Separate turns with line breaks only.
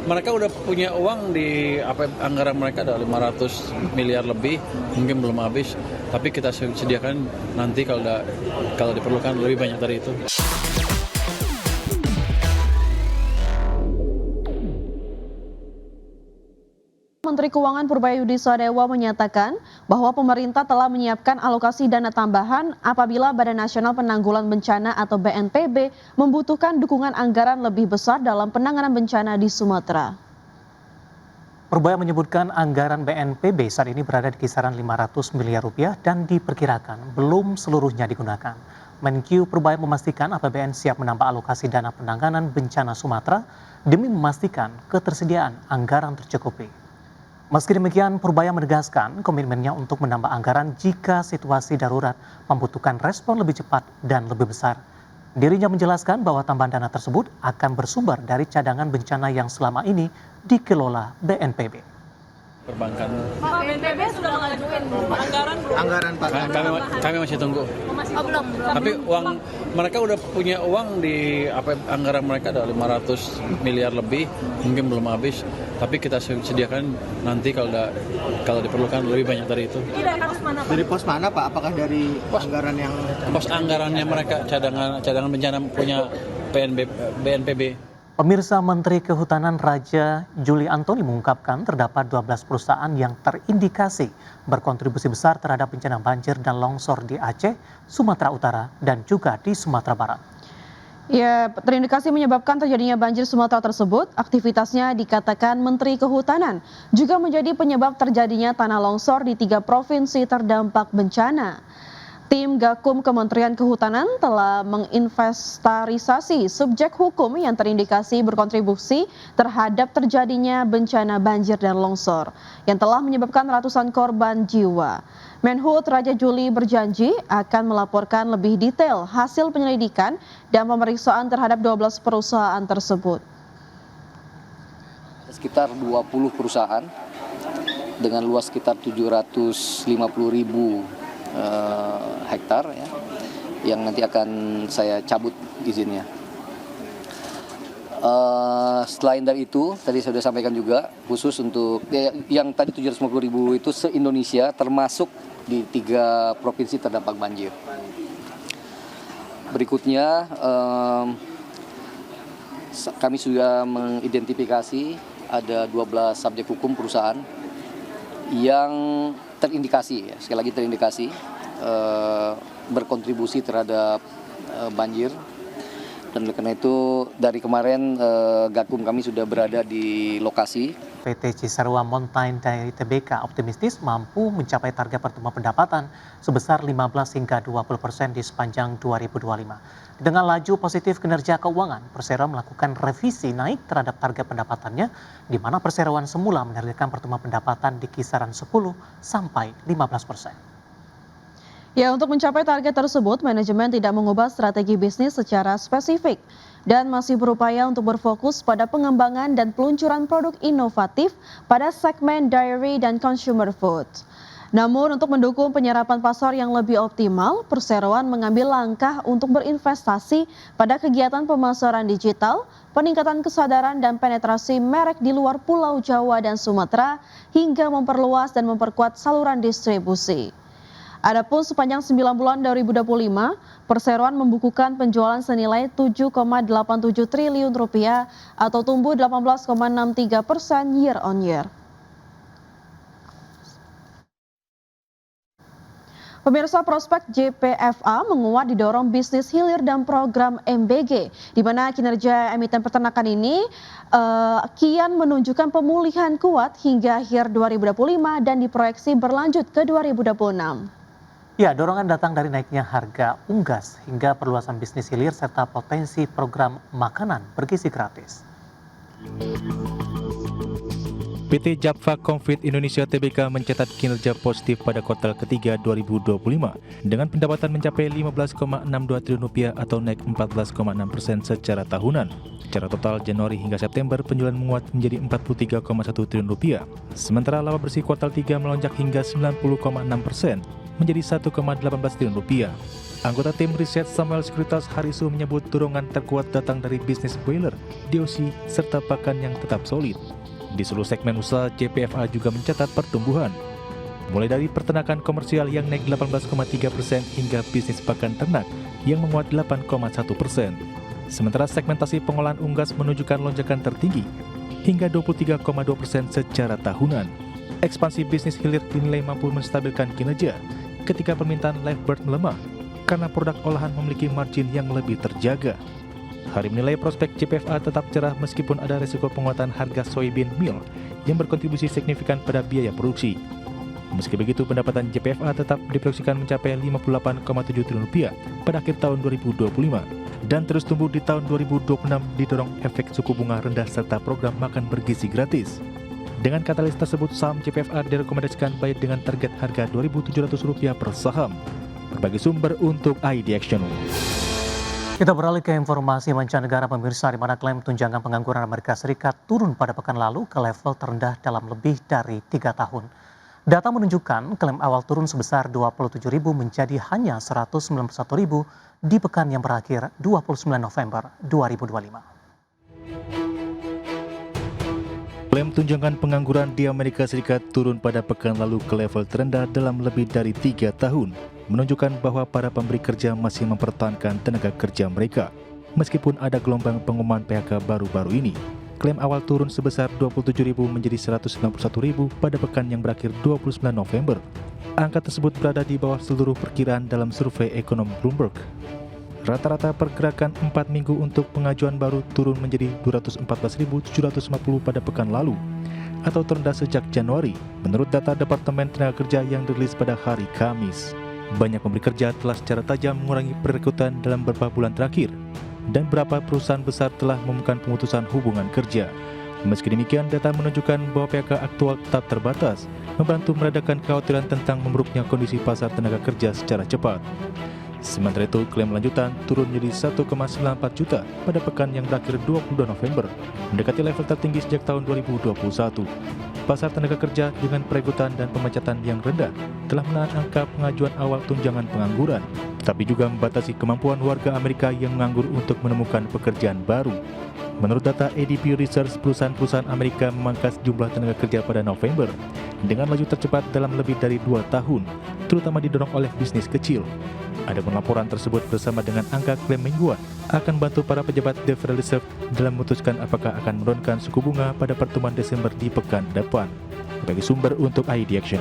mereka udah punya uang di anggaran mereka ada 500 miliar lebih, mungkin belum habis, tapi kita sediakan nanti kalau diperlukan lebih banyak dari itu.
Menteri Keuangan Purbaya Sadewa menyatakan bahwa pemerintah telah menyiapkan alokasi dana tambahan apabila Badan Nasional Penanggulangan Bencana atau BNPB membutuhkan dukungan anggaran lebih besar dalam penanganan bencana di Sumatera.
Purbaya menyebutkan anggaran BNPB saat ini berada di kisaran 500 miliar rupiah dan diperkirakan belum seluruhnya digunakan. Menkyu Purbaya memastikan APBN siap menambah alokasi dana penanganan bencana Sumatera demi memastikan ketersediaan anggaran tercukupi. Meski demikian, Purbaya menegaskan komitmennya untuk menambah anggaran jika situasi darurat membutuhkan respon lebih cepat dan lebih besar. Dirinya menjelaskan bahwa tambahan dana tersebut akan bersumber dari cadangan bencana yang selama ini dikelola BNPB.
Perbankan.
Pak, BNPB sudah mengajukan anggaran Pak.
Kami masih tunggu.
Belum.
Tapi mereka udah punya uang di anggaran mereka ada 500 miliar lebih, mungkin belum habis, tapi kita sediakan nanti kalau diperlukan lebih banyak dari itu.
Dari pos mana Pak? Apakah dari anggaran yang
pos anggarannya mereka cadangan bencana punya BNPB.
Pemirsa, Menteri Kehutanan Raja Juli Antoni mengungkapkan terdapat 12 perusahaan yang terindikasi berkontribusi besar terhadap bencana banjir dan longsor di Aceh, Sumatera Utara, dan juga di Sumatera Barat.
Ya, terindikasi menyebabkan terjadinya banjir Sumatera tersebut, aktivitasnya dikatakan Menteri Kehutanan juga menjadi penyebab terjadinya tanah longsor di 3 provinsi terdampak bencana. Tim Gakum Kementerian Kehutanan telah menginventarisasi subjek hukum yang terindikasi berkontribusi terhadap terjadinya bencana banjir dan longsor yang telah menyebabkan ratusan korban jiwa. Menhub Raja Juli berjanji akan melaporkan lebih detail hasil penyelidikan dan pemeriksaan terhadap 12 perusahaan tersebut.
Sekitar 20 perusahaan dengan luas sekitar 750.000 hektar ya, yang nanti akan saya cabut izinnya. Selain dari itu, tadi saya sudah sampaikan juga khusus untuk yang tadi 750.000 itu se-Indonesia termasuk di 3 provinsi terdampak banjir. Berikutnya kami sudah mengidentifikasi ada 12 subjek hukum perusahaan yang terindikasi, ya, sekali lagi terindikasi berkontribusi terhadap banjir. Dan oleh karena itu dari kemarin Gakum kami sudah berada di lokasi.
PT Cisarua Mountain dari TBK optimistis mampu mencapai target pertumbuhan pendapatan sebesar 15 hingga 20% di sepanjang 2025. Dengan laju positif kinerja keuangan, Persero melakukan revisi naik terhadap target pendapatannya, di mana perseroan semula menargetkan pertumbuhan pendapatan di kisaran 10 sampai 15%.
Ya, untuk mencapai target tersebut, manajemen tidak mengubah strategi bisnis secara spesifik dan masih berupaya untuk berfokus pada pengembangan dan peluncuran produk inovatif pada segmen dairy dan consumer food. Namun untuk mendukung penyerapan pasar yang lebih optimal, perseroan mengambil langkah untuk berinvestasi pada kegiatan pemasaran digital, peningkatan kesadaran dan penetrasi merek di luar Pulau Jawa dan Sumatera, hingga memperluas dan memperkuat saluran distribusi. Adapun sepanjang 9 bulan 2025, perseroan membukukan penjualan senilai 7,87 triliun rupiah atau tumbuh 18,63% year on year. Pemirsa, prospek JPFA menguat didorong bisnis hilir dan program MBG, di mana kinerja emiten peternakan ini kian menunjukkan pemulihan kuat hingga akhir 2025 dan diproyeksi berlanjut ke 2026.
Ya, dorongan datang dari naiknya harga unggas hingga perluasan bisnis hilir serta potensi program makanan bergizi gratis.
PT Japfa Confit Indonesia Tbk mencatat kinerja positif pada kuartal ketiga 2025 dengan pendapatan mencapai 15,62 triliun rupiah atau naik 14,6% secara tahunan. Secara total Januari hingga September penjualan menguat menjadi 43,1 triliun rupiah. Sementara laba bersih kuartal 3 melonjak hingga 90,6% menjadi 1,18 triliun rupiah. Anggota tim riset Samuel Sekuritas Harisu menyebut dorongan terkuat datang dari bisnis boiler, DOC, serta pakan yang tetap solid. Di seluruh segmen usaha, JPFA juga mencatat pertumbuhan. Mulai dari peternakan komersial yang naik 18,3% hingga bisnis pakan ternak yang menguat 8,1%. Sementara segmentasi pengolahan unggas menunjukkan lonjakan tertinggi hingga 23,2% secara tahunan. Ekspansi bisnis hilir dinilai mampu menstabilkan kinerja ketika permintaan live bird melemah karena produk olahan memiliki margin yang lebih terjaga. Hari menilai prospek JPFA tetap cerah meskipun ada risiko penguatan harga soybean meal yang berkontribusi signifikan pada biaya produksi. Meski begitu, pendapatan JPFA tetap diproyeksikan mencapai 58,7 triliun rupiah pada akhir tahun 2025 dan terus tumbuh di tahun 2026 didorong efek suku bunga rendah serta program makan bergizi gratis. Dengan katalis tersebut, saham JPFA direkomendasikan buy dengan target harga Rp2.700 per saham. Berbagai sumber untuk ID Action.
Kita beralih ke informasi mancanegara pemirsa, di mana klaim tunjangan pengangguran Amerika Serikat turun pada pekan lalu ke level terendah dalam lebih dari 3 tahun. Data menunjukkan klaim awal turun sebesar 27.000 menjadi hanya 191.000 di pekan yang berakhir 29 November 2025.
Klaim tunjangan pengangguran di Amerika Serikat turun pada pekan lalu ke level terendah dalam lebih dari 3 tahun, menunjukkan bahwa para pemberi kerja masih mempertahankan tenaga kerja mereka. Meskipun ada gelombang pengumuman PHK baru-baru ini, klaim awal turun sebesar 27.000 menjadi 191.000 pada pekan yang berakhir 29 November. Angka tersebut berada di bawah seluruh perkiraan dalam survei ekonomi Bloomberg. Rata-rata pergerakan 4 minggu untuk pengajuan baru turun menjadi 214.750 pada pekan lalu, atau terendah sejak Januari, menurut data Departemen Tenaga Kerja yang dirilis pada hari Kamis. Banyak pemberi kerja telah secara tajam mengurangi perekrutan dalam beberapa bulan terakhir, dan beberapa perusahaan besar telah mengumumkan pemutusan hubungan kerja. Meski demikian, data menunjukkan bahwa PHK aktual tetap terbatas, membantu meredakan kekhawatiran tentang memburuknya kondisi pasar tenaga kerja secara cepat. Sementara itu, klaim lanjutan turun menjadi 1,94 juta pada pekan yang berakhir 22 November, mendekati level tertinggi sejak tahun 2021. Pasar tenaga kerja dengan perekrutan dan pemecatan yang rendah telah menahan angka pengajuan awal tunjangan pengangguran, tetapi juga membatasi kemampuan warga Amerika yang menganggur untuk menemukan pekerjaan baru. Menurut data ADP Research, perusahaan-perusahaan Amerika memangkas jumlah tenaga kerja pada November dengan laju tercepat dalam lebih dari 2 tahun, terutama didorong oleh bisnis kecil. Adapun laporan tersebut bersama dengan angka klaim mingguan akan bantu para pejabat The Federal Reserve dalam memutuskan apakah akan menurunkan suku bunga pada pertemuan Desember di pekan depan. Bagi sumber untuk ID Action.